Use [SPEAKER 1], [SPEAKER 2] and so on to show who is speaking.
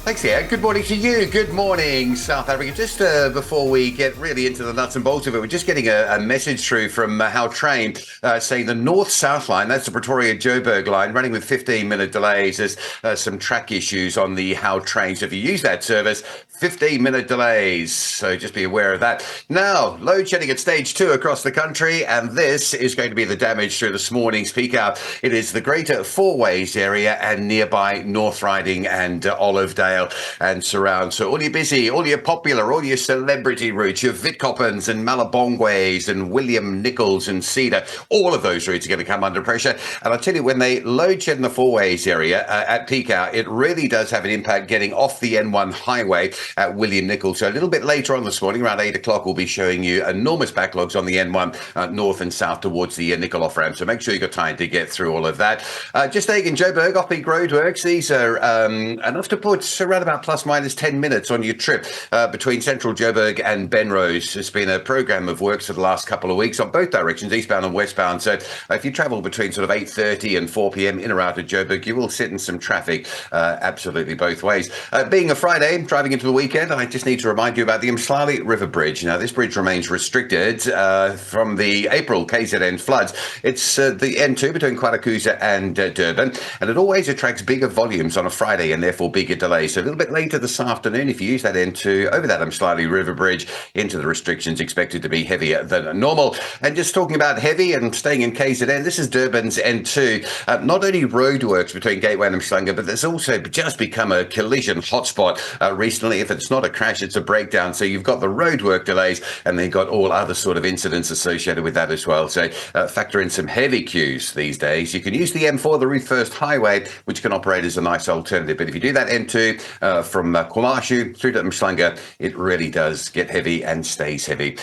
[SPEAKER 1] Thanks, yeah. Good morning to you. Good morning, South Africa. Just before we get really into the nuts and bolts of it, we're just getting a message through from How Train saying the North-South line, that's the Pretoria-Joburg line, running with 15-minute delays. There's some track issues on the How Train. So if you use that service, 15-minute delays. So just be aware of that. Now, load shedding at stage 2 across the country, and this is going to be the damage through this morning's peak hour. It is the greater Four Ways area and nearby North Riding and Olivedale and surround. So all your busy, all your popular, all your celebrity routes, your Witkoppens and Malabongways and William Nichols and Cedar, all of those routes are going to come under pressure. And I'll tell you, when they load shed in the Four Ways area at peak hour, it really does have an impact getting off the N1 highway at William Nichols. So a little bit later on this morning, around 8 o'clock, we'll be showing you enormous backlogs on the N1 north and south towards the Nickel off ramp. So make sure you've got time to get through all of that. Just taking Joburg off-peak roadworks. These are enough to put around about plus minus 10 minutes on your trip between central Joburg and Benrose. It's been a program of works for the last couple of weeks on both directions, eastbound and westbound. So if you travel between sort of 8:30 and 4 p.m. in or out of Joburg, you will sit in some traffic absolutely both ways. Being a Friday, driving into the weekend, I just need to remind you about the Mslali River Bridge. Now, this bridge remains restricted from the April KZN floods. It's the N2 between Kwalakuza and Durban, and it always attracts bigger volumes on a Friday and therefore bigger delays. So a little bit later this afternoon, if you use that N2 over that Mslali River Bridge into the restrictions, expected to be heavier than normal. And just talking about heavy and staying in KZN, this is Durban's N2. Not only roadworks between Gateway and Mhlanga, but there's also just become a collision hotspot recently. If it's not a crash, it's a breakdown. So you've got the roadwork delays, and then you've got all other sort of incidents associated with that as well. So factor in some heavy queues these days. You can use the M4, the Ruth First Highway, which can operate as a nice alternative. But if you do that N2 from Kwamashu through to Mhlanga, it really does get heavy and stays heavy.